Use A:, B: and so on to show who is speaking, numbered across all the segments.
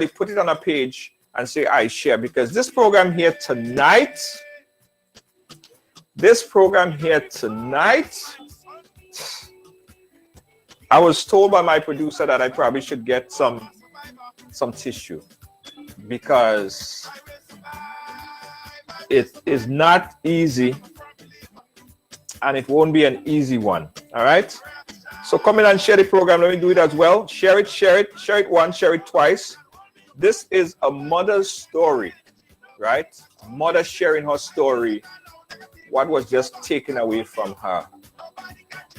A: put it on a page and say I share, because this program here tonight, I was told by my producer that I probably should get some tissue, because it is not easy and it won't be an easy one. All right, so come in and share the program. Let me do it as well. Share it once, share it twice. This is a mother's story, right? A mother sharing her story, what was just taken away from her.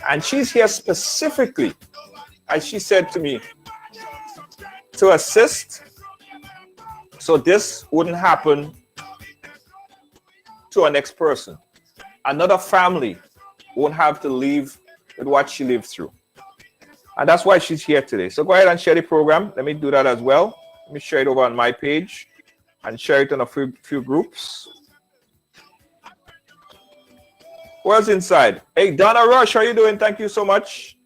A: And she's here specifically, as she said to me, to assist so this wouldn't happen to our next person. Another family won't have to live with what she lived through. And that's why she's here today. So go ahead and share the program. Let me do that as well. Let me share it over on my page and share it on a few groups. Who else inside? Hey, Donna Rush, how you doing? Thank you so much.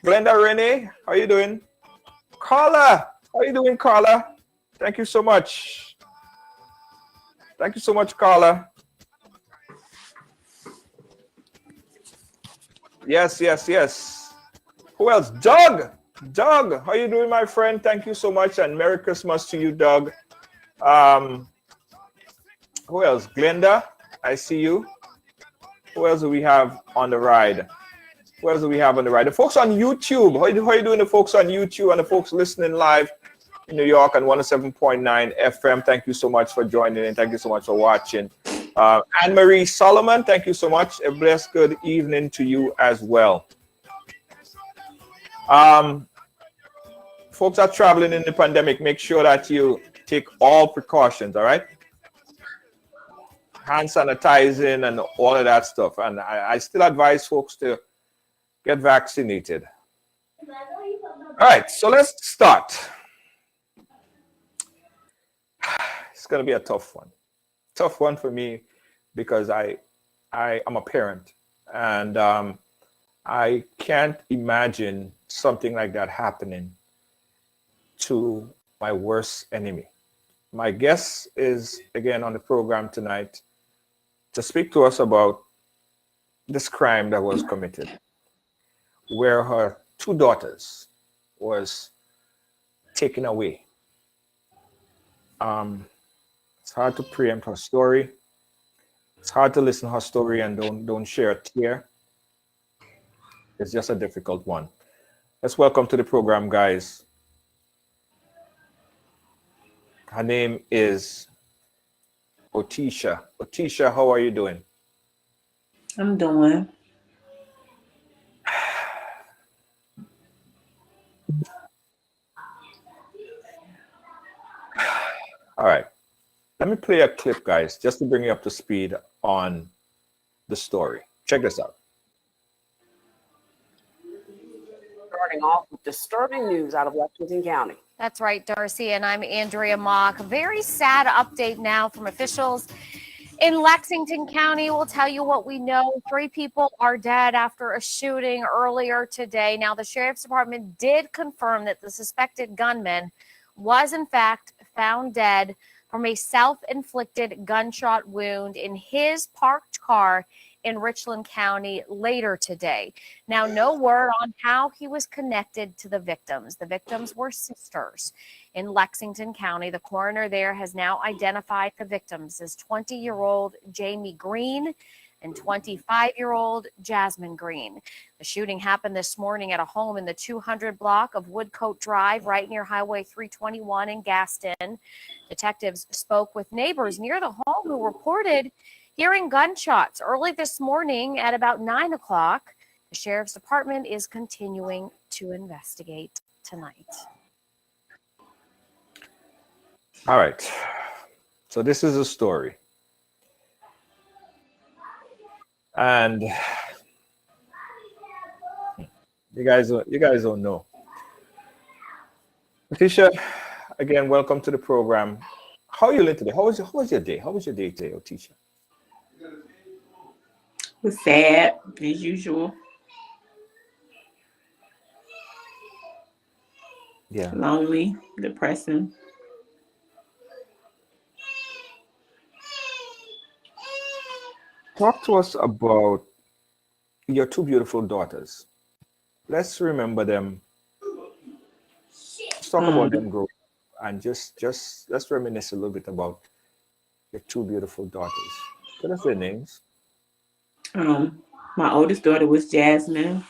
A: Glenda Renee, how you doing? Carla, how you doing, Carla? Thank you so much. Thank you so much, Carla. Yes. Who else? Doug, how you doing, my friend? Thank you so much, and Merry Christmas to you, Doug. Who else? Glenda, I see you. Who else do we have on the ride? The folks on YouTube. How you doing, the folks on YouTube and the folks listening live in New York on 107.9 FM? Thank you so much for joining in. Thank you so much for watching. Anne-Marie Solomon, thank you so much. A blessed good evening to you as well. Folks are traveling in the pandemic. Make sure that you take all precautions, all right? Hand sanitizing and all of that stuff. And I still advise folks to get vaccinated. All right, so let's start. It's going to be a tough one. Tough one for me, because I am a parent, and I can't imagine something like that happening to my worst enemy. My guest is again on the program tonight to speak to us about this crime that was committed, where her two daughters was taken away. It's hard to preempt her story. It's hard to listen to her story and don't share a tear. It's just a difficult one. Let's welcome to the program, guys. Her name is Otisha. Otisha, how are you doing?
B: I'm doing.
A: All right. Let me play a clip, guys, just to bring you up to speed on the story. Check this out.
C: Starting off with disturbing news out of Lexington County.
D: That's right, Darcy, and I'm Andrea Mock. Very sad update now from officials in Lexington County. We'll tell you what we know. 3 people are dead after a shooting earlier today. Now, the Sheriff's Department did confirm that the suspected gunman was, in fact, found dead from a self-inflicted gunshot wound in his parked car in Richland County later today. Now, no word on how he was connected to the victims. The victims were sisters in Lexington County. The coroner there has now identified the victims as 20-year-old Jamie Green and 25-year-old Jasmine Green. The shooting happened this morning at a home in the 200 block of Woodcote Drive, right near Highway 321 in Gaston. Detectives spoke with neighbors near the home who reported hearing gunshots early this morning at about 9 o'clock. The Sheriff's Department is continuing to investigate tonight.
A: All right. So this is a story. And you guys don't know. Otisha, again, welcome to the program. How are you doing today? How was your day? How was your day today, Otisha?
B: It was sad, as usual.
A: Yeah.
B: Lonely, depressing.
A: talk to us about your two beautiful daughters. Let's remember them. Let's talk about them growing up and just let's reminisce a little bit about your two beautiful daughters. Tell us their names.
B: My oldest daughter was Jasmine.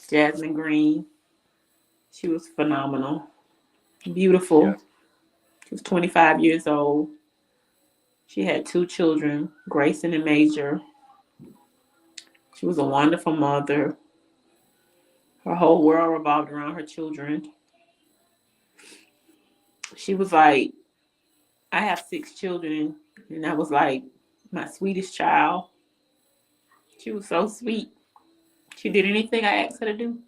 B: Jasmine Green. She was phenomenal, beautiful.
A: Yes.
B: She was 25 years old. She had two children, Grayson and Major. She was a wonderful mother. Her whole world revolved around her children. She was like, I have 6 children, and that was like my sweetest child. She was so sweet. She did anything I asked her to do.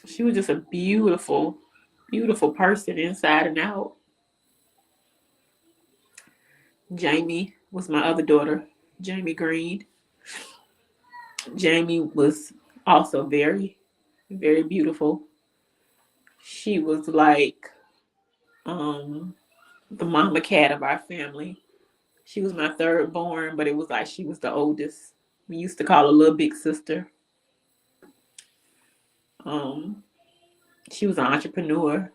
B: She was just a beautiful, beautiful person inside and out. Jamie was my other daughter, Jamie Green. Jamie was also very, very beautiful. She was like the mama cat of our family. She was my third born, but it was like she was the oldest. We used to call her little big sister. She was an entrepreneur.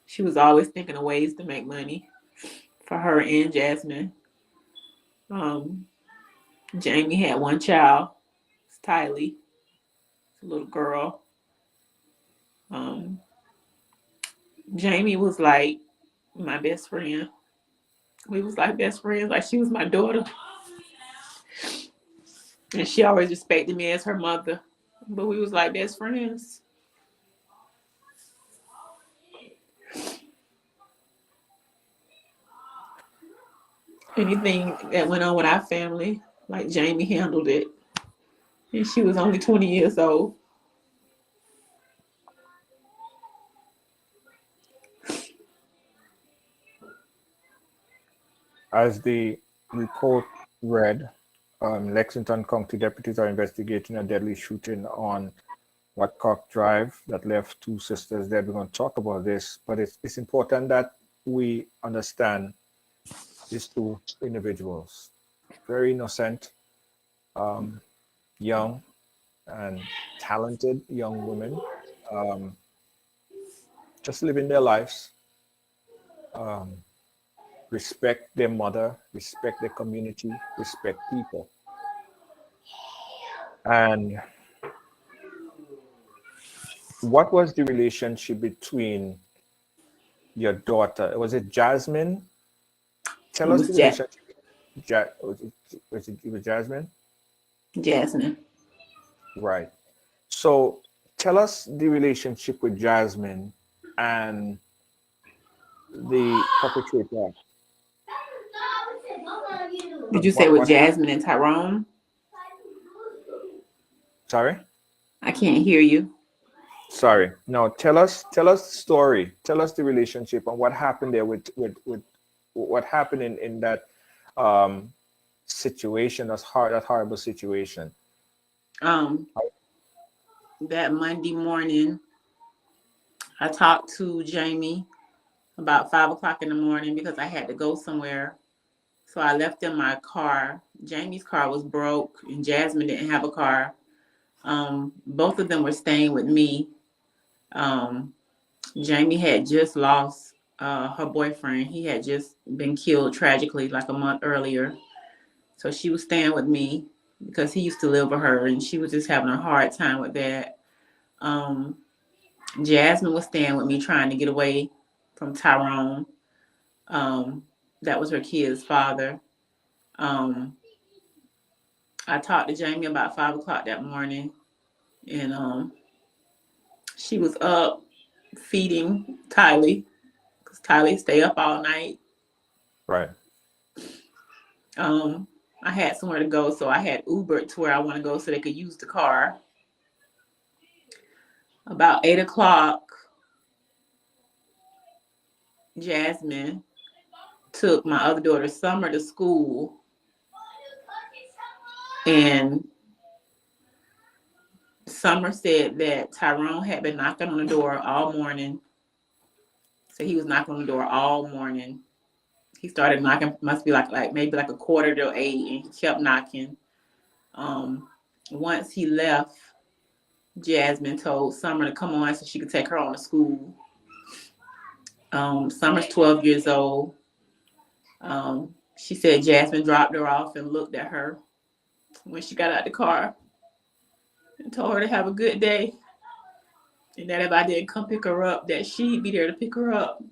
B: She was always thinking of ways to make money for her and Jasmine. Jamie had one child, it's Tylee, it's a little girl. Jamie was like my best friend. We was like best friends, like she was my daughter. And she always respected me as her mother, but we was like best friends. Anything that went on with our family, like Jamie handled it. And she was only 20 years old.
A: As the report read, Lexington County deputies are investigating a deadly shooting on Watcock Drive that left 2 sisters dead. We're going to talk about this, but it's important that we understand these 2 individuals, very innocent, young and talented young women, just living their lives, respect their mother, respect their community, respect people. And what was the relationship between your daughter? Was it Jasmine? Tell us the relationship. Was it Jasmine?
B: Jasmine.
A: Right. So tell us the relationship with Jasmine and the perpetrator.
B: Did you say with Jasmine and Tyrone?
A: Sorry?
B: I can't hear you.
A: Sorry. No, tell us the story. Tell us the relationship and what happened there with what happened in that situation, that horrible situation.
B: That Monday morning, I talked to Jamie about 5 o'clock in the morning because I had to go somewhere. So I left in my car. Jamie's car was broke and Jasmine didn't have a car. Both of them were staying with me. Jamie had just lost her boyfriend. He had just been killed tragically like a month earlier. So she was staying with me because he used to live with her and she was just having a hard time with that. Jasmine was staying with me trying to get away from Tyrone. That was her kid's father. I talked to Jamie about 5 o'clock that morning, and she was up feeding Tylee because Tylee stay up all night.
A: Right.
B: I had somewhere to go, so I had Ubered to where I want to go so they could use the car. About 8 o'clock, Jasmine took my other daughter Summer to school, and Summer said that Tyrone had been knocking on the door all morning So he was knocking on the door all morning. He started knocking, must be like maybe like 7:45, and he kept knocking. Once he left, Jasmine told Summer to come on so she could take her on to school. Summer's 12 years old. She said Jasmine dropped her off and looked at her when she got out the car and told her to have a good day. And that if I didn't come pick her up, that she'd be there to pick her up.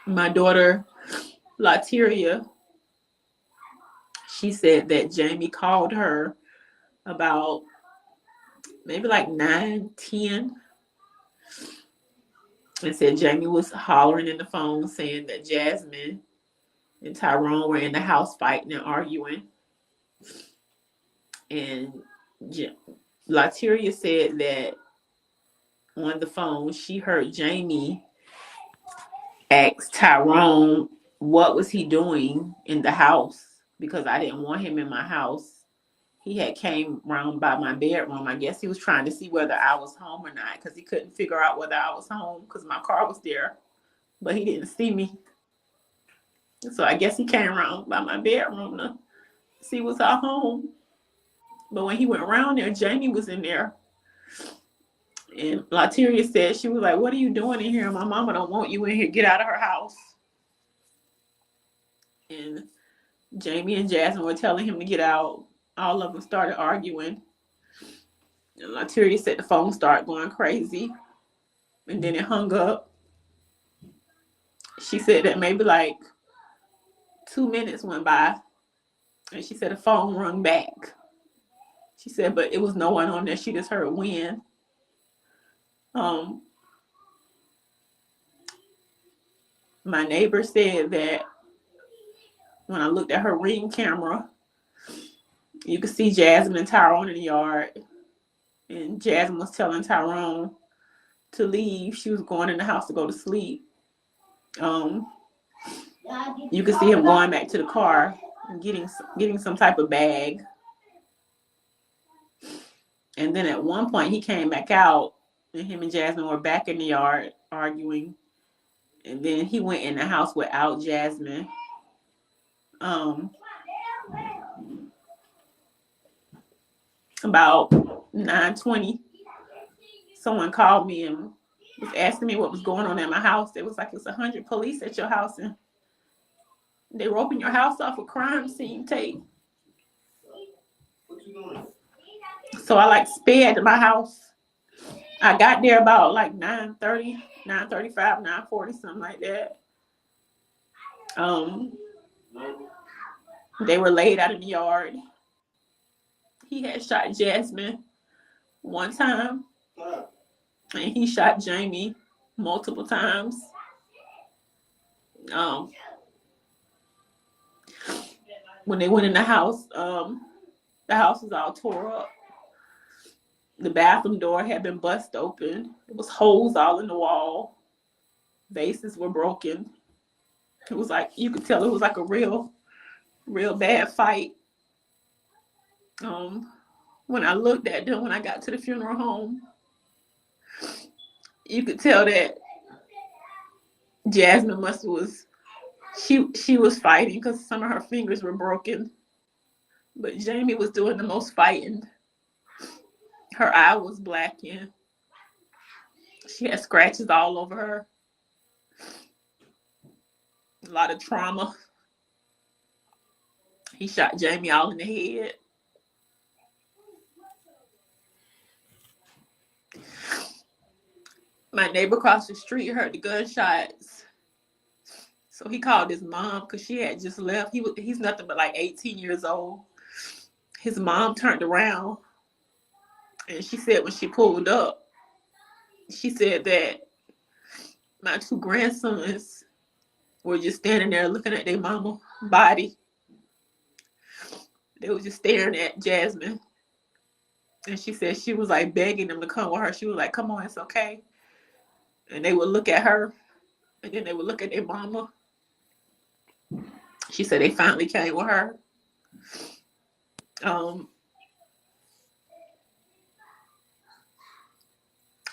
B: My daughter, Lateria, she said that Jamie called her about maybe like 9:10 and said Jamie was hollering in the phone saying that Jasmine and Tyrone were in the house fighting and arguing. And Lateria said that on the phone, she heard Jamie ask Tyrone what was he doing in the house, because I didn't want him in my house. He had came round by my bedroom. I guess he was trying to see whether I was home or not, because he couldn't figure out whether I was home because my car was there, but he didn't see me. So I guess he came around by my bedroom to see was I home. But when he went around there, Jamie was in there. And Lateria said, she was like, "What are you doing in here? My mama don't want you in here. Get out of her house." And Jamie and Jasmine were telling him to get out. All of them started arguing. And Lateria said the phone started going crazy. And then it hung up. She said that maybe like 2 minutes went by. And she said the phone rung back. She said, but it was no one on there. She just heard wind. My neighbor said that when I looked at her Ring camera, you could see Jasmine and Tyrone in the yard. And Jasmine was telling Tyrone to leave. She was going in the house to go to sleep. You could see him going back to the car and getting some type of bag. And then at one point he came back out, and him and Jasmine were back in the yard arguing. And then he went in the house without Jasmine. About 9:20, someone called me and was asking me what was going on at my house. It was like it's 100 police at your house, and they roping your house off a crime scene tape.
E: What you doing?
B: So I sped to my house. I got there about like 9:30, 9:35, 9:40, something like that. They were laid out in the yard. He had shot Jasmine one time, and he shot Jamie multiple times. When they went in the house was all tore up. The bathroom door had been bust open. There was holes all in the wall. Vases were broken. It was like, you could tell it was like a real bad fight. When I looked at them, when I got to the funeral home, you could tell that Jasmine she was fighting because some of her fingers were broken. But Jamie was doing the most fighting. Her eye was blackened. She had scratches all over her. A lot of trauma. He shot Jamie all in the head. My neighbor across the street heard the gunshots. So he called his mom because she had just left. He's nothing but like 18 years old. His mom turned around, and she said when she pulled up, she said that my two grandsons were just standing there looking at their mama body. They were just staring at Jasmine. And she said she was like begging them to come with her. She was like, "Come on, it's okay." And they would look at her, and then they would look at their mama. She said they finally came with her.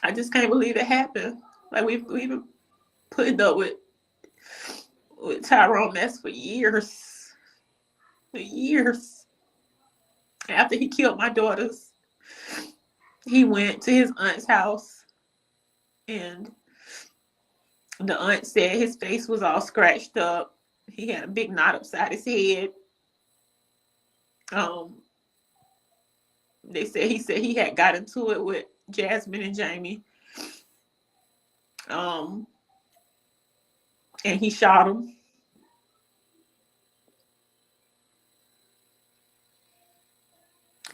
B: I just can't believe it happened. Like we've been putting up with Tyrone mess for years. For years. After he killed my daughters, he went to his aunt's house, and the aunt said his face was all scratched up. He had a big knot upside his head. He said he had got into it with Jasmine and Jamie. And he shot him.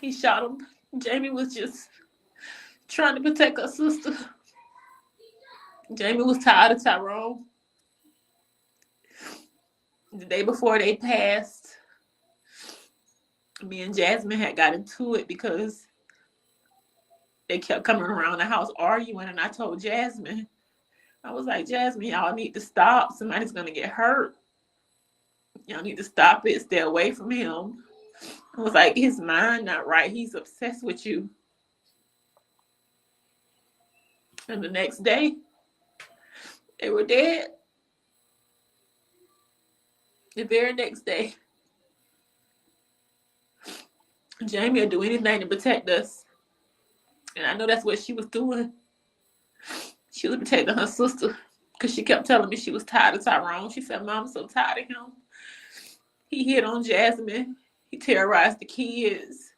B: He shot him. Jamie was just trying to protect her sister. Jamie was tired of Tyrone. The day before they passed, me and Jasmine had got into it because they kept coming around the house arguing, and I told Jasmine, I was like, Jasmine, y'all need to stop. Somebody's going to get hurt. Y'all need to stop it. Stay away from him. I was like, his mind not right. He's obsessed with you. And the next day, they were dead. The very next day, Jamie would do anything to protect us. And I know that's what she was doing. She was protecting her sister because she kept telling me she was tired of Tyrone. She said, Mom, I'm so tired of him. He hit on Jasmine. He terrorized the kids.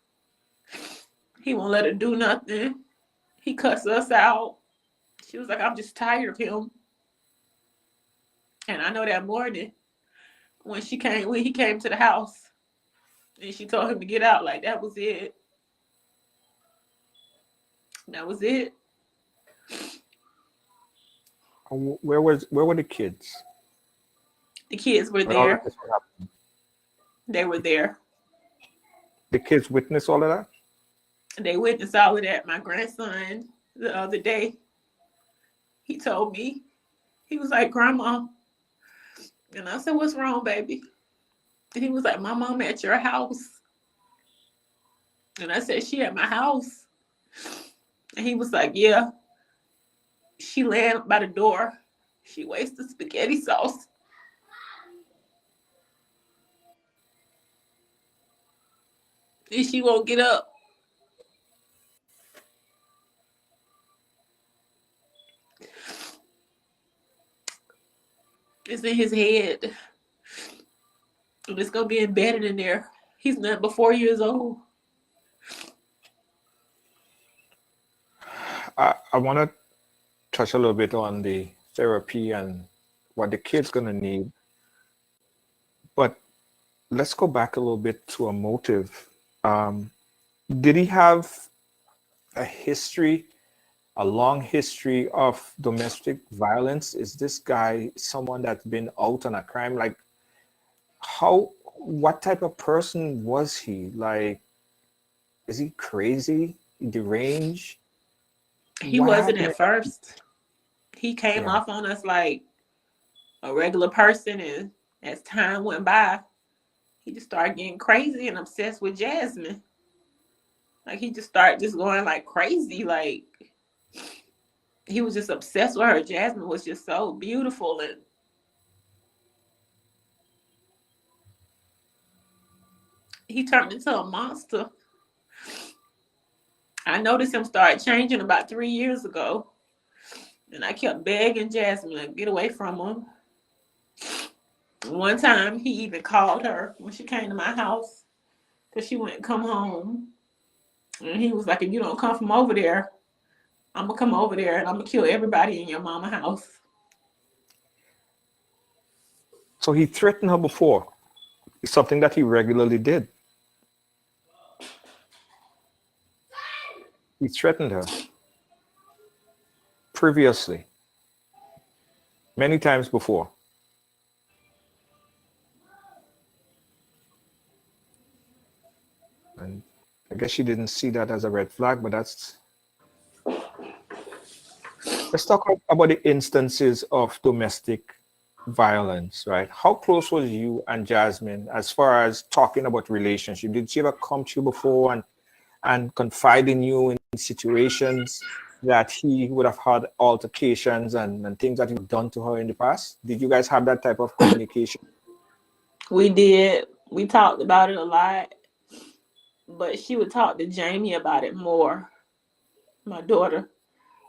B: He won't let her do nothing. He cussed us out. She was like, I'm just tired of him. And I know that morning when he came to the house and she told him to get out, like that was it. That was it.
A: Where were the kids?
B: The kids were
A: When all
B: there.
A: this was happening?
B: They were there.
A: The kids witnessed all of that?
B: They witnessed all of that. My grandson, the other day, he told me, he was like, Grandma. And I said, what's wrong, baby? And he was like, my mom at your house. And I said, she at my house. And he was like, yeah. She laying by the door. She wasted spaghetti sauce. And she won't get up. It's in his head. And it's going to be embedded in there. He's not but 4 years old.
A: I want to touch a little bit on the therapy and what the kid's going to need. But let's go back a little bit to a motive. Did he have a history, a long history of domestic violence? Is this guy someone that's been out on a crime? Like, what type of person was he? Like, is he crazy, deranged?
B: He
A: What
B: wasn't
A: happened?
B: at first. He came off on us like a regular person, and as time went by, he just started getting crazy and obsessed with Jasmine. Like he just started just going like crazy. Like he was just obsessed with her. Jasmine was just so beautiful, and he turned into a monster. I noticed him start changing about 3 years ago. And I kept begging Jasmine to get away from him. One time, he even called her when she came to my house because she wouldn't come home. And he was like, if you don't come from over there, I'm going to come over there and I'm going to kill everybody in your mama's house.
A: So he threatened her before. It's something that he regularly did. He threatened her previously, many times before. And I guess she didn't see that as a red flag, but that's... Let's talk about the instances of domestic violence, right? How close was you and Jasmine as far as talking about relationship? Did she ever come to you before and confide in you in situations that he would have had altercations and things that he done to her in the past? Did you guys have that type of communication?
B: We did. We talked about it a lot, but she would talk to Jamie about it more, my daughter,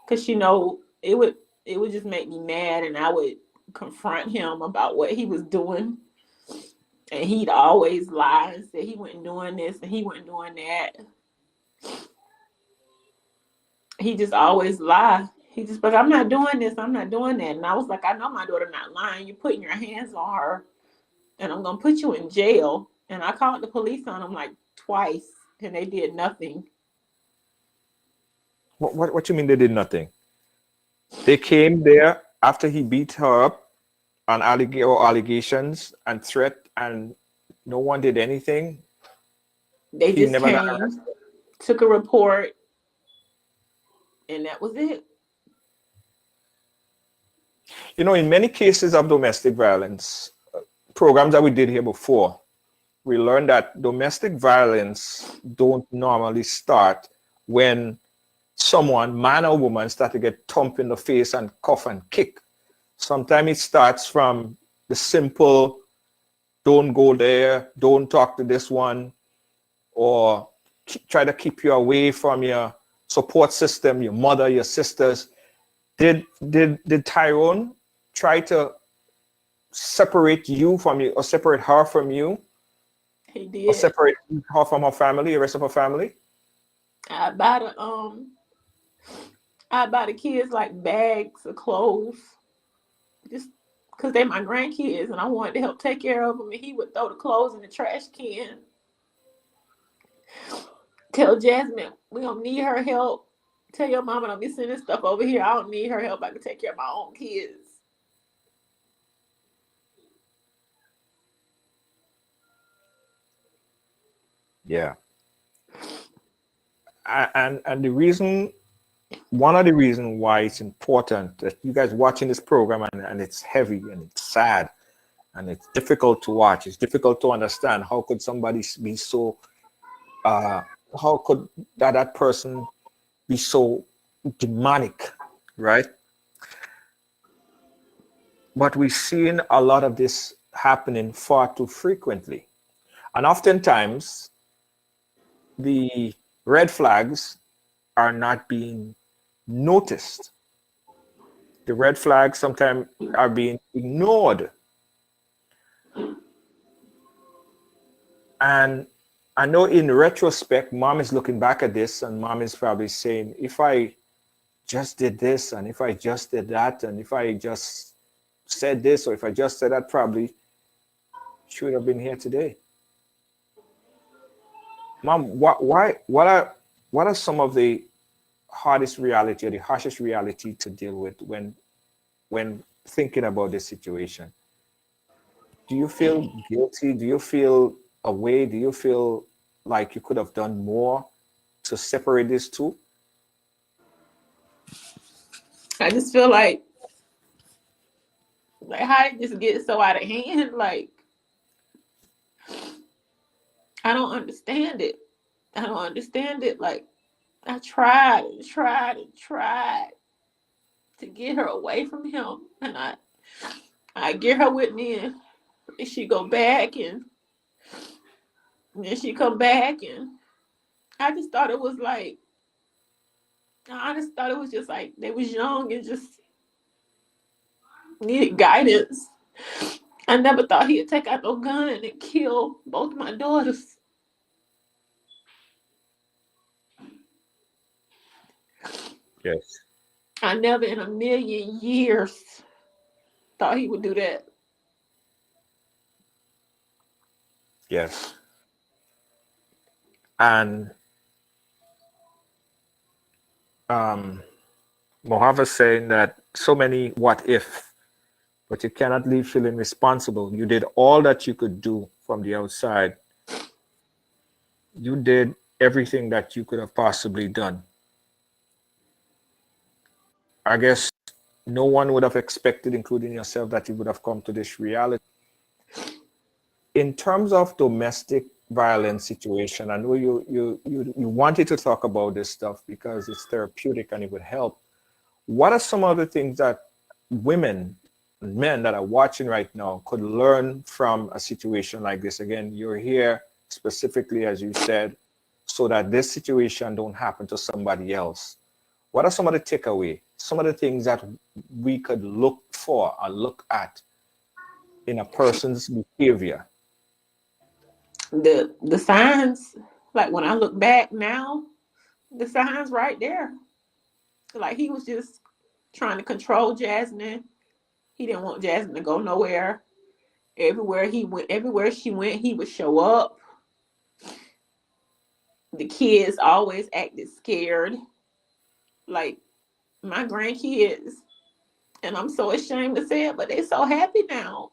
B: because it would just make me mad, and I would confront him about what he was doing, and he'd always lie and say he wasn't doing this and he wasn't doing that. He just always lie. He just like, I'm not doing this, I'm not doing that. And I was like, I know my daughter not lying. You're putting your hands on her, and I'm gonna put you in jail. And I called the police on him like twice, and they did nothing.
A: What you mean they did nothing? They came there after he beat her up on allegations and threat, and no one did anything.
B: They
A: He
B: just
A: never got
B: came,
A: arrested?
B: took a report, and that was it.
A: You know, in many cases of domestic violence, programs that we did here before, we learned that domestic violence don't normally start when someone, man or woman, start to get thumped in the face and cuff and kick. Sometimes it starts from the simple, don't go there, don't talk to this one, or try to keep you away from your support system, your mother, your sisters. Did Tyrone try to separate you from you, or separate her from you,
B: He
A: or
B: did.
A: separate her from her family, the rest of her family?
B: I buy the kids like bags of clothes, just because they my grandkids, and I wanted to help take care of them. And he would throw the clothes in the trash can. Tell Jasmine we don't need her help. Tell your mama don't be sending stuff over here. I don't need her help. I can take care of my own kids.
A: Yeah. And the reason, one of the reasons why it's important that you guys watching this program, and it's heavy and it's sad and it's difficult to watch. It's difficult to understand. How could somebody be so, how could that person be so demonic, right? But we're seeing a lot of this happening far too frequently. And oftentimes, the red flags are not being noticed. The red flags sometimes are being ignored. And I know in retrospect, mom is looking back at this, and mom is probably saying, if I just did this, and if I just did that, and if I just said this, or if I just said that, probably she would have been here today. Mom, what are some of the hardest reality or the harshest reality to deal with when thinking about this situation? Do you feel guilty? Do you feel away? Do you feel like you could have done more to separate these two?
B: I just feel like how did this get so out of hand? Like, I don't understand it. I don't understand it. Like, I tried and tried and tried to get her away from him, and I get her with me, and she go back, and then she come back, and I just thought it was like, I just thought it was just like they was young and just needed guidance. I never thought he'd take out no gun and kill both my daughters.
A: Yes.
B: I never in a million years thought he would do that.
A: Yes. And Mohava saying that so many what if, but you cannot leave feeling responsible. You did all that you could do from the outside. You did everything that you could have possibly done. I guess no one would have expected, including yourself, that you would have come to this reality. In terms of domestic violent situation. I know you wanted to talk about this stuff because it's therapeutic and it would help. What are some other things that women and men that are watching right now could learn from a situation like this? Again, you're here specifically, as you said, so that this situation don't happen to somebody else. What are some of the takeaway? Some of the things that we could look for or look at in a person's behavior?
B: The signs, like when I look back now, the signs right there. Like he was just trying to control Jasmine. He didn't want Jasmine to go nowhere. Everywhere she went, he would show up. The kids always acted scared. Like my grandkids, and I'm so ashamed to say it, but they're so happy now.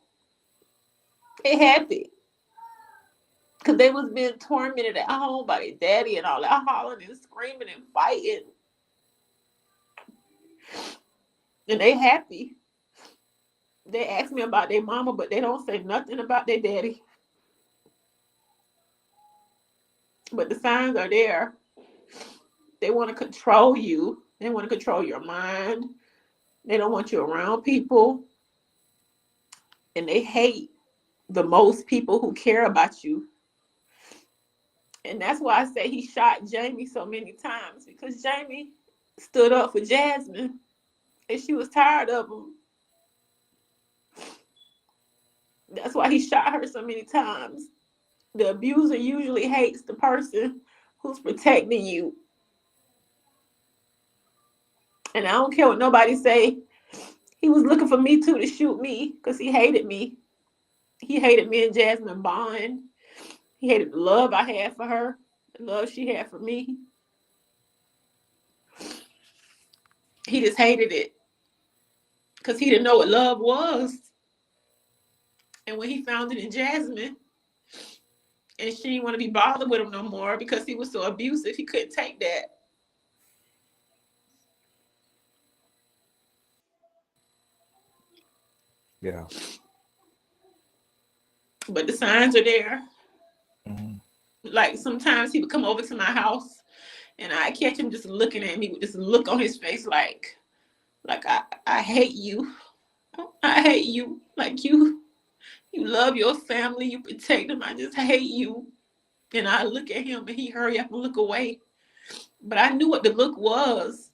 B: They happy. Because they was being tormented at home by their daddy and all that hollering and screaming and fighting. And they happy. They ask me about their mama, but they don't say nothing about their daddy. But the signs are there. They want to control you. They want to control your mind. They don't want you around people. And they hate the most people who care about you. And that's why I say he shot Jamie so many times, because Jamie stood up for Jasmine and she was tired of him. That's why he shot her so many times. The abuser usually hates the person who's protecting you. And I don't care what nobody say. He was looking for me too to shoot me because he hated me. He hated me and Jasmine bond. He hated the love I had for her, the love she had for me. He just hated it because he didn't know what love was. And when he found it in Jasmine, and she didn't want to be bothered with him no more because he was so abusive, he couldn't take that.
A: Yeah.
B: But the signs are there.
A: Mm-hmm.
B: Like sometimes he would come over to my house and I catch him just looking at me with this look on his face like I hate you. I hate you. Like you love your family, you protect them. I just hate you. And I look at him and he hurry up and look away. But I knew what the look was.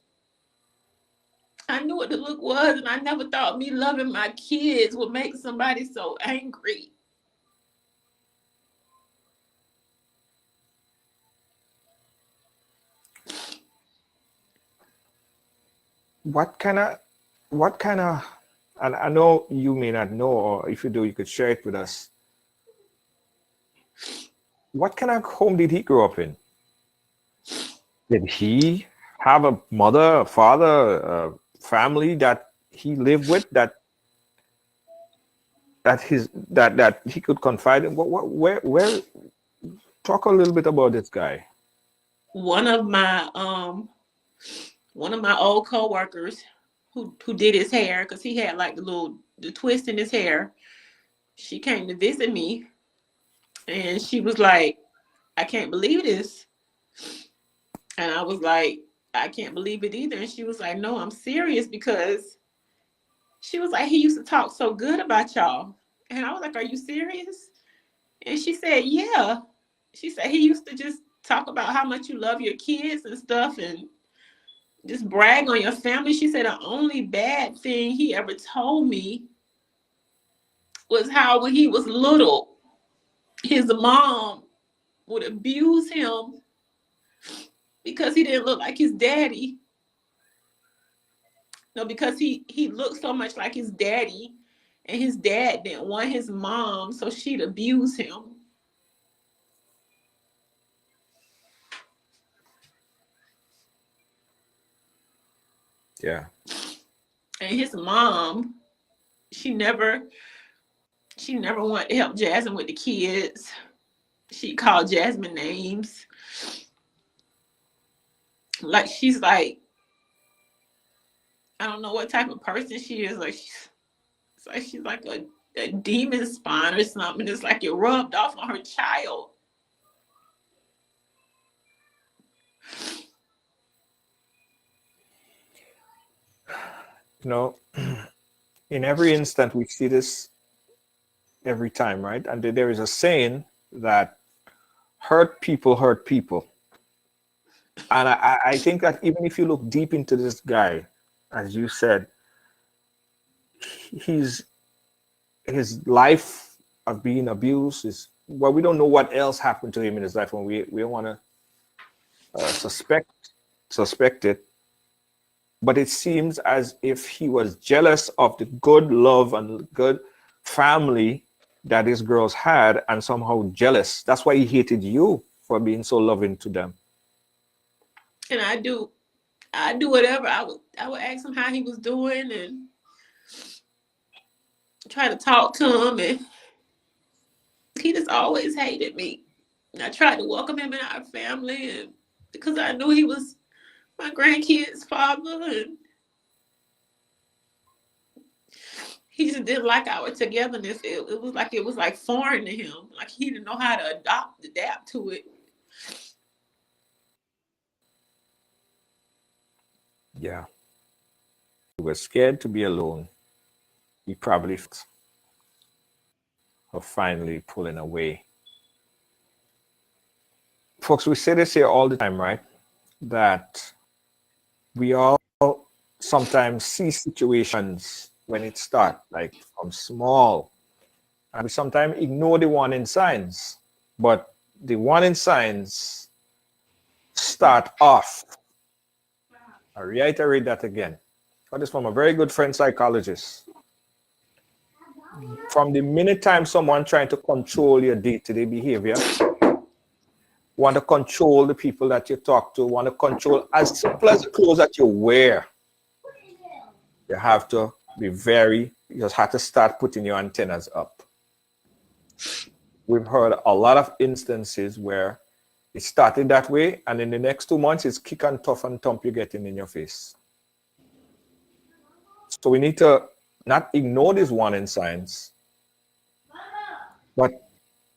B: I knew what the look was, and I never thought me loving my kids would make somebody so angry.
A: What kind of, and I know you may not know, or if you do, you could share it with us. What kind of home did he grow up in? Did he have a mother, a father, a family that he lived with that he could confide in? Where? Talk a little bit about this guy.
B: One of my old coworkers who did his hair, because he had like the twist in his hair. She came to visit me, and she was like, "I can't believe this," and I was like, "I can't believe it either." And she was like, "No, I'm serious," because she was like, "He used to talk so good about y'all," and I was like, "Are you serious?" And she said, "Yeah." She said he used to just talk about how much you love your kids and stuff, and just brag on your family. She said the only bad thing he ever told me was how when he was little, his mom would abuse him because he didn't look like his daddy. No, because he looked so much like his daddy, and his dad didn't want his mom, so she'd abuse him.
A: Yeah.
B: And his mom, she never wanted to help Jasmine with the kids. She called Jasmine names. Like she's like, I don't know what type of person she is. Like she's like a demon spawn or something. It's like it rubbed off on her child.
A: You know, in every instant, we see this every time, right? And there is a saying that hurt people hurt people. And I think that even if you look deep into this guy, as you said, he's his life of being abused is, well, we don't know what else happened to him in his life, and we don't want to suspect it. But it seems as if he was jealous of the good love and good family that his girls had, and somehow jealous. That's why he hated you for being so loving to them.
B: And I do whatever. I would ask him how he was doing and try to talk to him, and he just always hated me. And I tried to welcome him in our family, and because I knew he was my grandkids' father, and he just didn't like our togetherness. It was like foreign to him. Like he didn't know how to adapt to it.
A: Yeah. He was scared to be alone. He probably of finally pulling away. Folks, we say this here all the time, right? That we all sometimes see situations when it starts, like from small, and we sometimes ignore the warning signs. But the warning signs start off. I reiterate that again. Got this from a very good friend psychologist. From the minute time someone trying to control your day-to-day behavior, want to control the people that you talk to, want to control as simple as the clothes that you wear, you have to be you just have to start putting your antennas up. We've heard a lot of instances where it started that way, and in the next 2 months, it's kick and tough and thump you're getting in your face. So we need to not ignore these warning signs, but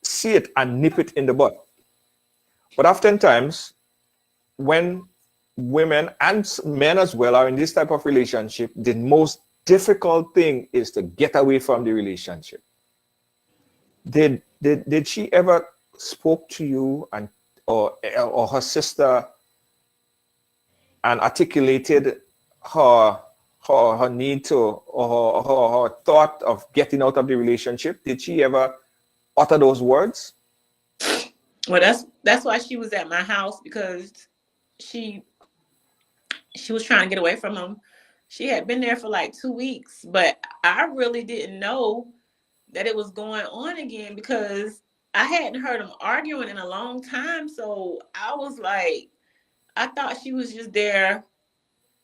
A: see it and nip it in the bud. But oftentimes, when women and men as well are in this type of relationship, the most difficult thing is to get away from the relationship. Did she ever spoke to you and or her sister and articulated her need to, or her thought of getting out of the relationship? Did she ever utter those words?
B: Well, that's why she was at my house, because she was trying to get away from him. She had been there for like 2 weeks, but I really didn't know that it was going on again because I hadn't heard them arguing in a long time. So I was like, I thought she was just there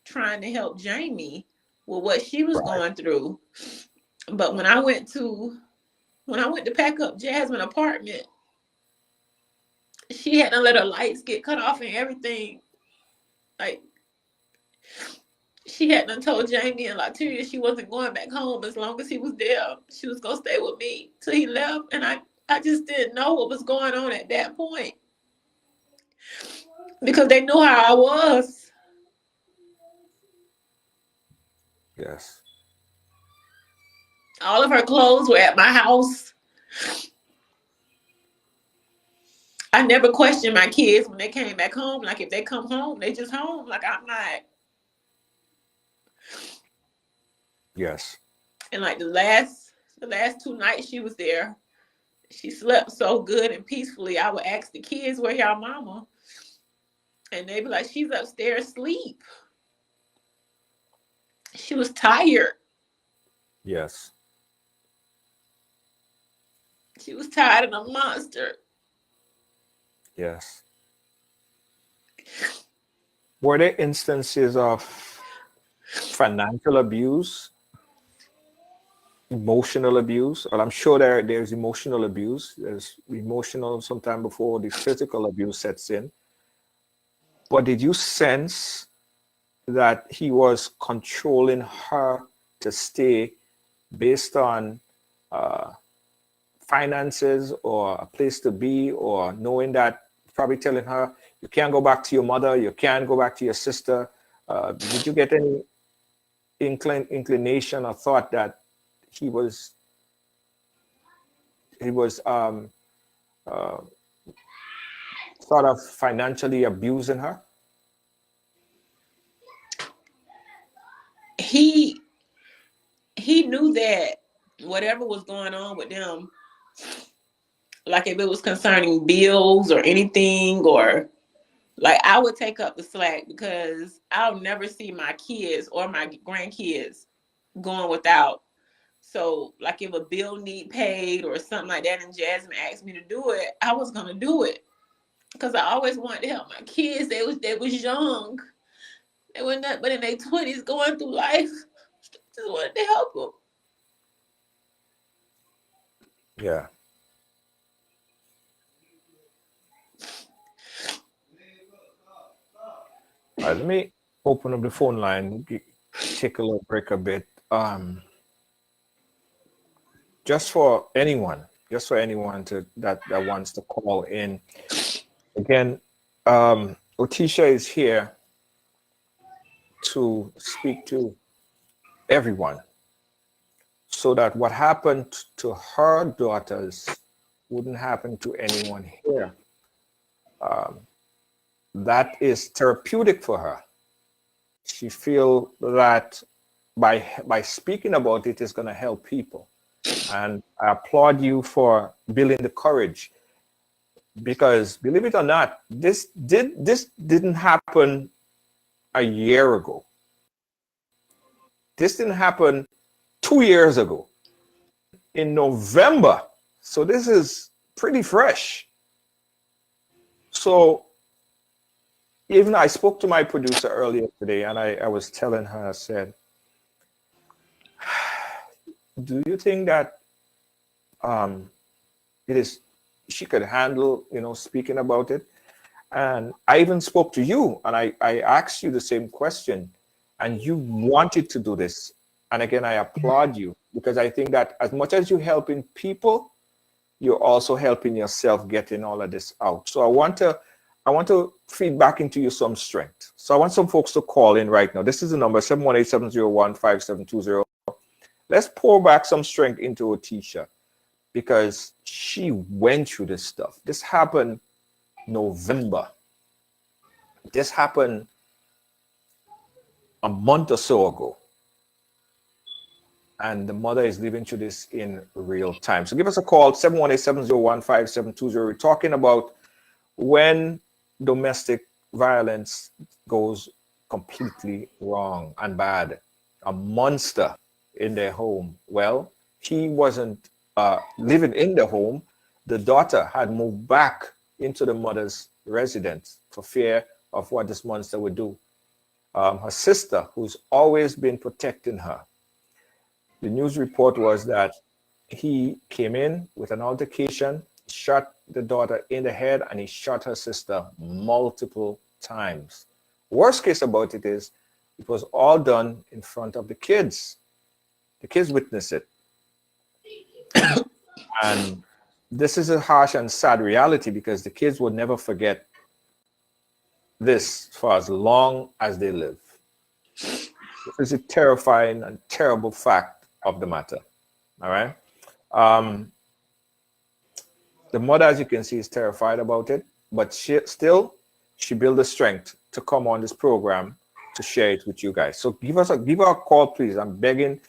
B: trying to help Jamie with what she was going through. But when I went to pack up Jasmine's apartment, she had to let her lights get cut off and everything. Like, she hadn't told Jamie and Latoya she wasn't going back home as long as he was there. She was going to stay with me till he left. And I just didn't know what was going on at that point, because they knew how I was.
A: Yes.
B: All of her clothes were at my house. I never questioned my kids when they came back home. Like, if they come home, they just home. Like, I'm not.
A: Yes.
B: And like the last 2 nights she was there, she slept so good and peacefully. I would ask the kids, where y'all mama? And they'd be like, she's upstairs asleep. She was tired.
A: Yes.
B: She was tired of a monster.
A: Yes. Were there instances of financial abuse, emotional abuse? Well, I'm sure there's emotional abuse. There's emotional sometime before the physical abuse sets in. But did you sense that he was controlling her to stay based on finances or a place to be, or knowing that, probably telling her, you can't go back to your mother, you can't go back to your sister? Did you get any inclination or thought that he was sort of financially abusing her?
B: He knew that whatever was going on with them, like if it was concerning bills or anything, or like I would take up the slack because I'll never see my kids or my grandkids going without. So like if a bill need paid or something like that and Jasmine asked me to do it, I was gonna do it. Because I always wanted to help my kids. They was young. They were not but in their 20s going through life. Just wanted to help them.
A: Yeah. All right, let me open up the phone line, take a little break a bit. Just for anyone to that wants to call in. Again, Otisha is here to speak to everyone so that what happened to her daughters wouldn't happen to anyone here. That is therapeutic for her. She feels that by speaking about it is going to help people. And I applaud you for building the courage, because believe it or not, this didn't happen a year ago. This didn't happen 2 years ago in November. So this is pretty fresh. So even I spoke to my producer earlier today, and I was telling her, I said, do you think that she could handle, speaking about it? And I even spoke to you, and I asked you the same question, and you wanted to do this. And again, I applaud you, because I think that as much as you're helping people, you're also helping yourself getting all of this out. So I want to feed back into you some strength. So I want some folks to call in right now. This is the number, 718-701-5720. Let's pour back some strength into Otisha, because she went through this stuff. This happened November. This happened a month or so ago. And the mother is living through this in real time. So give us a call, 718-701-5720. We're talking about when domestic violence goes completely wrong and bad. A monster in their home. Well, he wasn't living in the home. The daughter had moved back into the mother's residence for fear of what this monster would do. Her sister, who's always been protecting her, the news report was that he came in with an altercation, shot the daughter in the head, and he shot her sister multiple times. Worst case about it is, it was all done in front of the kids. The kids witnessed it. And this is a harsh and sad reality, because the kids will never forget this for as long as they live. This is a terrifying and terrible fact of the matter. All right. The mother, as you can see, is terrified about it, but she built the strength to come on this program to share it with you guys. So give her a call, please. I'm begging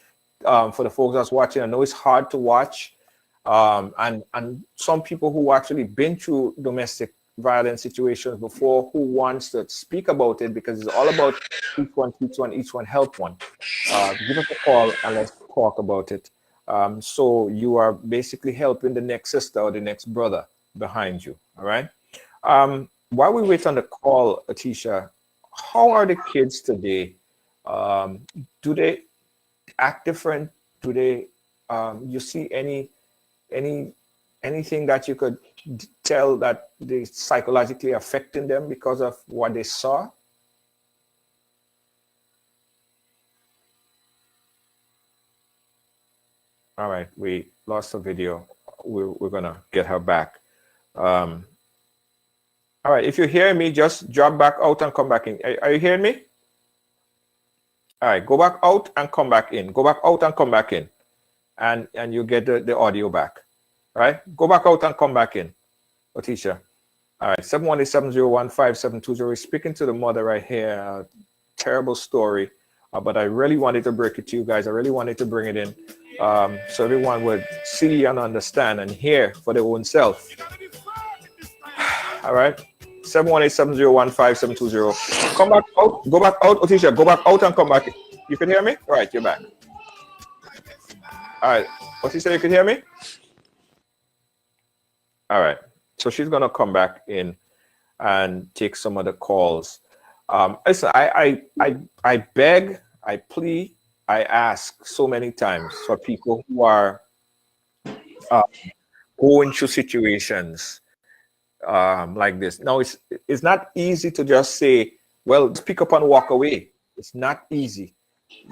A: for the folks that's watching. I know it's hard to watch, and some people who actually been through domestic violence situations before, who wants to speak about it, because it's all about each one help one. Give us a call and let's talk about it. So you are basically helping the next sister or the next brother behind you. All right. While we wait on the call, Otisha, how are the kids today? Do they act different? Do they? You see anything that you could tell that they psychologically affecting them because of what they saw? All right, we lost the video. We're gonna get her back. All right, if you hear me, just drop back out and come back in. Are you hearing me? All right, go back out and come back in. Go back out and come back in. And you get the audio back. All right, go back out and come back in, Otisha. All right, 718-701-5720. Speaking to the mother right here. Terrible story, but I really wanted to break it to you guys. I really wanted to bring it in so everyone would see and understand and hear for their own self. All right, 718-701-5720. Come back out. Go back out, Otisha. Go back out and come back in. You can hear me? All right, you're back. All right, Otisha, you can hear me? All right, so she's gonna come back in and take some of the calls. Listen, I beg, I plead, I ask so many times for people who are going through situations like this. Now, it's not easy to just say, well, pick up and walk away. It's not easy.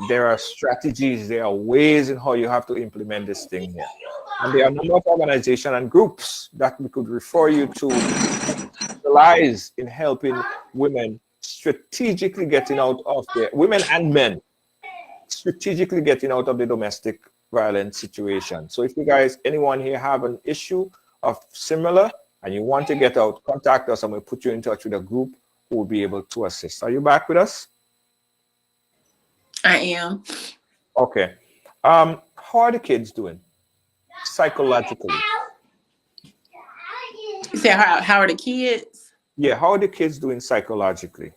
A: There are strategies, there are ways in how you have to implement this thing here. And there are a number of organizations and groups that we could refer you to specialize in helping women strategically getting out of the women and men strategically getting out of the domestic violence situation. So if you guys, anyone here have an issue of similar and you want to get out, contact us and we'll put you in touch with a group who will be able to assist. Are you back with us?
B: I am.
A: Okay. How are the kids doing psychologically?
B: You said how are the kids?
A: Yeah, how are the kids doing psychologically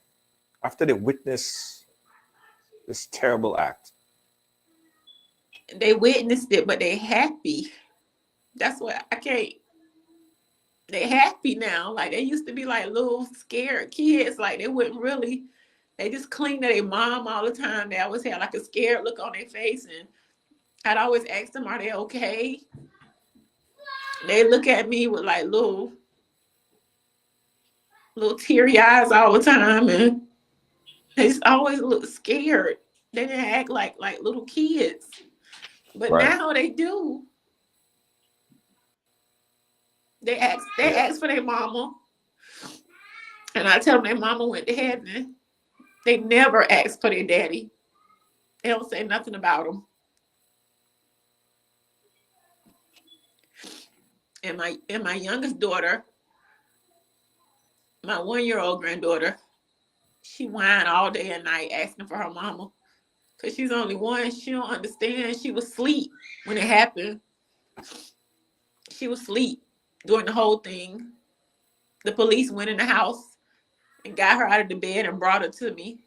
A: after they witness this terrible act?
B: They witnessed it, but they happy. That's what I can't. They happy now. Like they used to be like little scared kids. Like they wouldn't really. They just cling to their mom all the time. They always had like a scared look on their face, and I'd always ask them, "Are they okay?" They look at me with like little teary eyes all the time, and they just always look scared. They didn't act like little kids, but
A: Right.
B: now they do. They ask for their mama, and I tell them their mama went to heaven. They never ask for their daddy. They don't say nothing about them. And my youngest daughter, my 1-year-old granddaughter, she whined all day and night asking for her mama. Because she's only one. She don't understand. She was asleep when it happened. She was asleep during the whole thing. The police went in the house and got her out of the bed and brought her to me.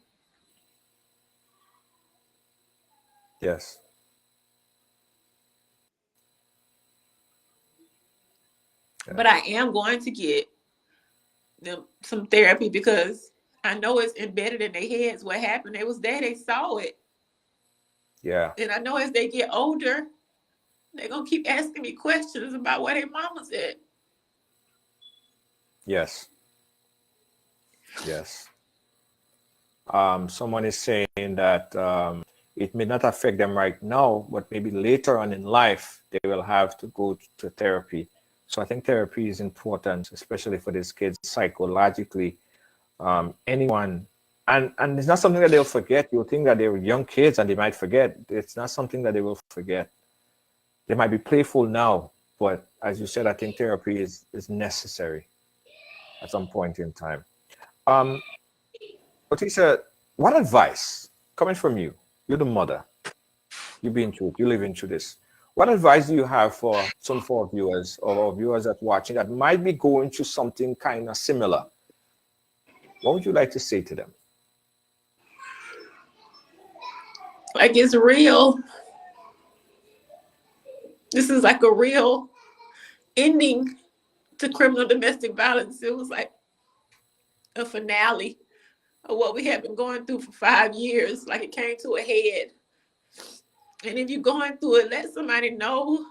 A: Yes.
B: But I am going to get them some therapy because I know it's embedded in their heads what happened. They was there, they saw it.
A: Yeah.
B: And I know as they get older, they're going to keep asking me questions about what their mama said.
A: Yes. Yes. Someone is saying that it may not affect them right now, but maybe later on in life, they will have to go to therapy. So I think therapy is important, especially for these kids psychologically. Anyone, and it's not something that they'll forget. You'll think that they're young kids and they might forget. It's not something that they will forget. They might be playful now, but as you said, I think therapy is necessary at some point in time. Otisha, what advice coming from you? You're the mother. You've been through it. You live into this. What advice do you have for some of our viewers or viewers that are watching that might be going through something kind of similar? What would you like to say to them?
B: Like it's real. This is like a real ending to criminal domestic violence. It was like a finale of what we have been going through for 5 years. Like it came to a head. And if you're going through it, let somebody know.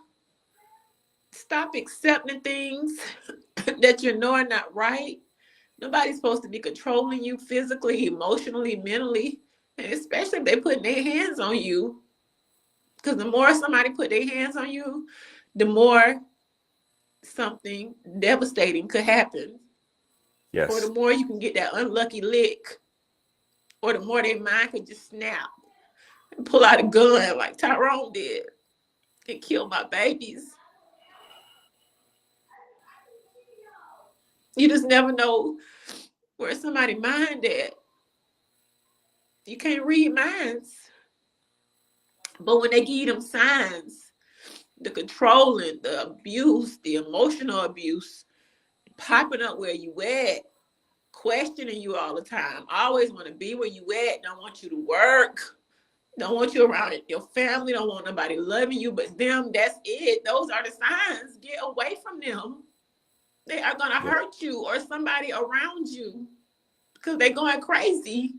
B: Stop accepting things that you know are not right. Nobody's supposed to be controlling you physically, emotionally, mentally, and especially if they're putting their hands on you. Because the more somebody put their hands on you, the more something devastating could happen.
A: Yes.
B: Or the more you can get that unlucky lick, or the more their mind could just snap. and pull out a gun like Tyrone did and kill my babies. You just never know where somebody's mind at. You can't read minds. But when they give you them signs, the controlling, the abuse, the emotional abuse, popping up where you at, questioning you all the time, always want to be where you at, don't want you to work, don't want you around your family, don't want nobody loving you but them, that's it. Those are the signs. Get away from them. They are going to hurt you or somebody around you because they're going crazy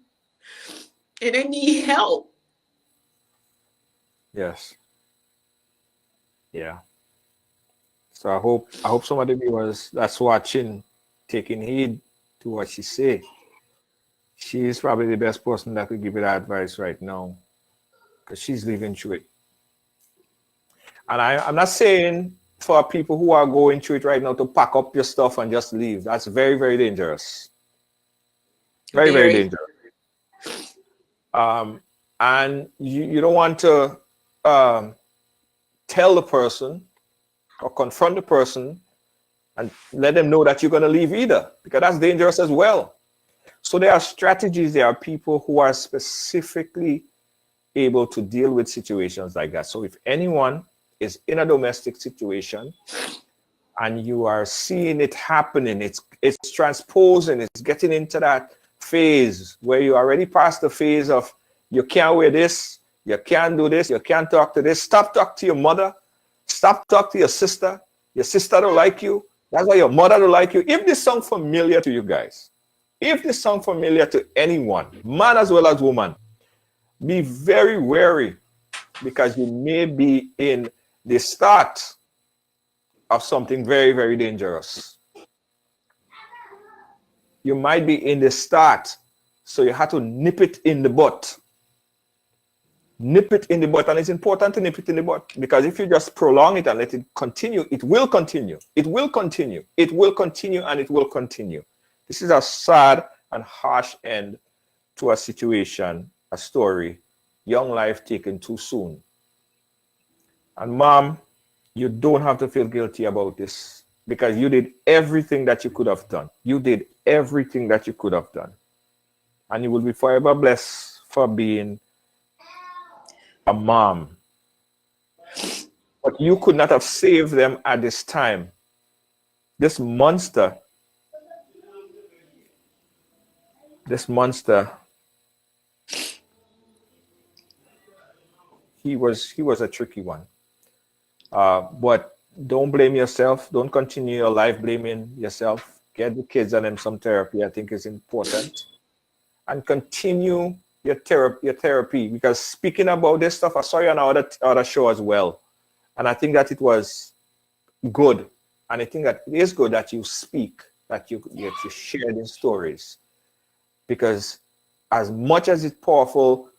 B: and they need help.
A: Yes. Yeah. So I hope some of the viewers that's watching taking heed to what she say. She is probably the best person that could give you that advice right now, because she's living through it. And I'm not saying for people who are going through it right now to pack up your stuff and just leave. That's very, very dangerous. Very, very dangerous. And you don't want to tell the person or confront the person and let them know that you're going to leave either, because that's dangerous as well. So there are strategies. There are people who are specifically able to deal with situations like that. So if anyone is in a domestic situation and you are seeing it happening, it's transposing, it's getting into that phase where you already passed the phase of you can't wear this, you can't do this, you can't talk to this. Stop talking to your mother. Stop talking to your sister. Your sister don't like you. That's why your mother don't like you. If this song familiar to you guys, if this song familiar to anyone, man as well as woman, be very wary, because you may be in the start of something very, very dangerous. You might be in the start, so you have to nip it in the butt. Nip it in the butt, and it's important to nip it in the butt, because if you just prolong it and let it continue, it will continue. It will continue. It will continue, and it will continue. This is a sad and harsh end to a situation, a story, young life taken too soon. And mom, you don't have to feel guilty about this, because you did everything that you could have done. You did everything that you could have done. And you will be forever blessed for being a mom. But you could not have saved them at this time. This monster, he was a tricky one. But don't blame yourself. Don't continue your life blaming yourself. Get the kids and them some therapy. I think is important. And continue your therapy, because speaking about this stuff, I saw you on other show as well. And I think that it was good. And I think that it is good that you speak, that you share these stories. Because as much as it's powerful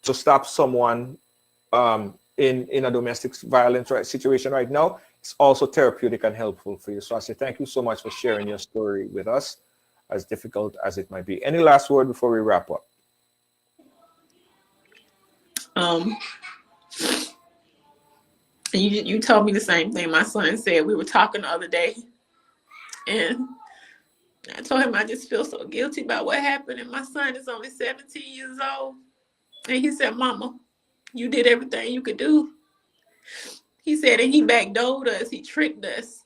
A: to stop someone in a domestic violence situation right now, it's also therapeutic and helpful for you. So I say thank you so much for sharing your story with us, as difficult as it might be. Any last word before we wrap up?
B: You told me the same thing my son said. We were talking the other day, and I told him I just feel so guilty about what happened. And my son is only 17 years old, and he said, "Mama, you did everything you could do." He said, and he backdoored us. He tricked us.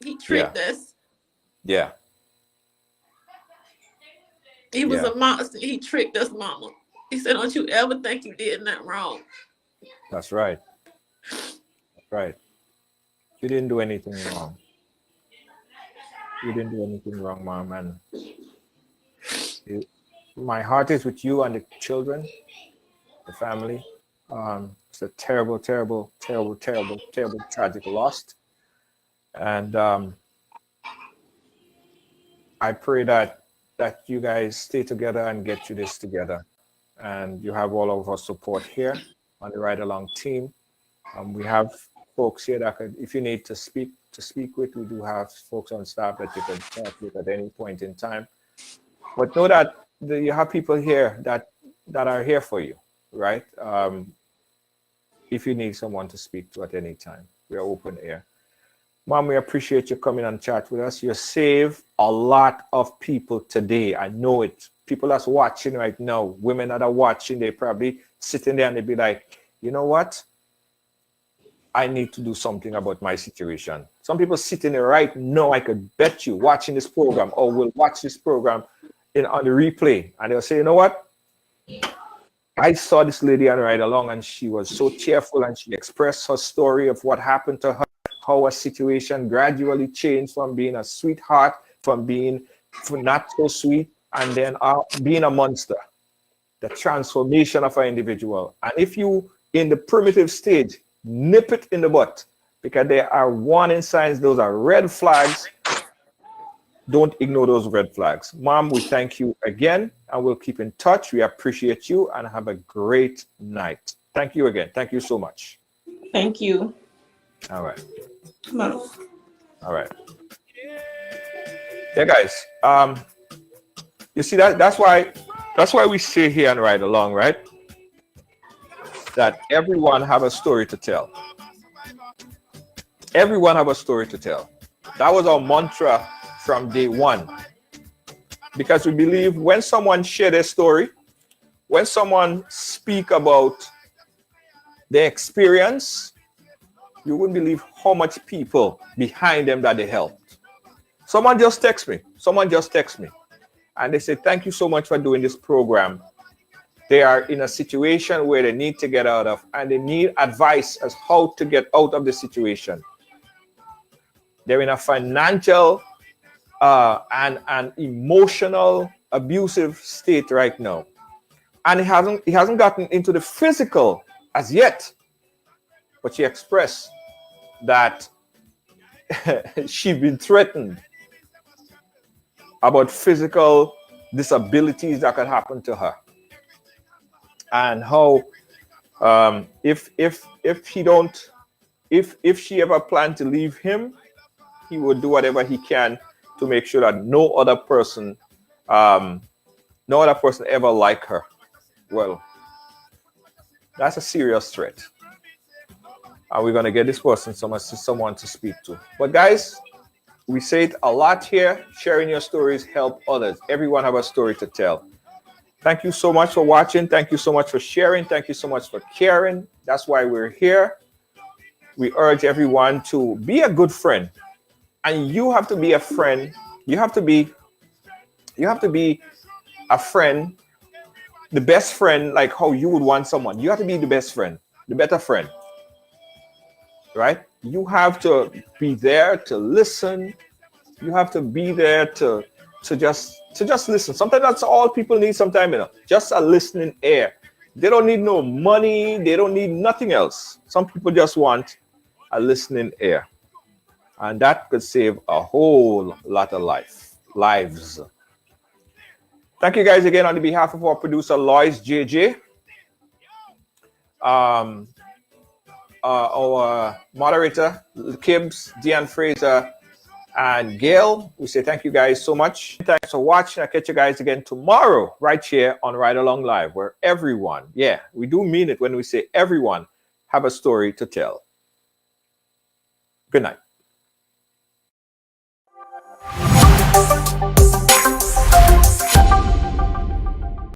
B: He tricked us.
A: Yeah.
B: He was a monster. He tricked us, Mama. He said, "Don't you ever think you did nothing wrong."
A: That's right. That's right. You didn't do anything wrong. You didn't do anything wrong, Mom. And my heart is with you and the children, the family. It's a terrible, terrible, terrible, terrible, terrible, tragic loss. And I pray that you guys stay together and get through this together. And you have all of our support here on the Ride Along team. We have folks here that could, if you need to speak with, we do have folks on staff that you can talk with at any point in time. But know that you have people here that are here for you. right? If you need someone to speak to at any time, we are open air. Mom, we appreciate you coming and chat with us. You save a lot of people today. I know it. People that's watching right now, women that are watching, they probably sitting there and they be like, you know what? I need to do something about my situation. Some people sitting there right now, I could bet you, watching this program or will watch this program on the replay, and they'll say, you know what? I saw this lady on Ride Along, and she was so cheerful, and she expressed her story of what happened to her, how her situation gradually changed from being a sweetheart, from not so sweet, and then being a monster. The transformation of an individual. And if you, in the primitive stage, nip it in the butt, because there are warning signs, those are red flags. Don't ignore those red flags. Mom, we thank you again, and we'll keep in touch. We appreciate you, and have a great night. Thank you again. Thank you so much.
B: Thank you.
A: All right.
B: Come on.
A: All right. Yeah, guys. You see that's why we say here and Ride Along, right? That everyone have a story to tell. Everyone have a story to tell. That was our mantra from day one. Because we believe when someone share their story, when someone speak about their experience, you wouldn't believe how much people behind them that they helped. Someone just text me. And they say, thank you so much for doing this program. They are in a situation where they need to get out of, and they need advice as how to get out of the situation. They're in a financial and emotional abusive state right now. And he hasn't gotten into the physical as yet. But she expressed that she's been threatened about physical disabilities that could happen to her, and how if she ever planned to leave him, he would do whatever he can to make sure that no other person ever like her. Well, that's a serious threat. And we're going to get this person someone to speak to. But guys, we say it a lot here. Sharing your stories help others. Everyone have a story to tell. Thank you so much for watching. Thank you so much for sharing. Thank you so much for caring. That's why we're here. We urge everyone to be a good friend. And you have to be a friend. You have to be a friend, the best friend, like how you would want someone. You have to be the best friend, the better friend. Right? You have to be there to listen. You have to be there to just listen. Sometimes that's all people need. Sometimes, just a listening ear. They don't need no money. They don't need nothing else. Some people just want a listening ear, and that could save a whole lot of lives. Thank you guys again on behalf of our producer Lois JJ. Our moderator, Kibbs, Deanne Fraser, and Gail. We say thank you guys so much. Thanks for watching. I'll catch you guys again tomorrow right here on Ride Along Live, where everyone, we do mean it when we say everyone have a story to tell. Good night.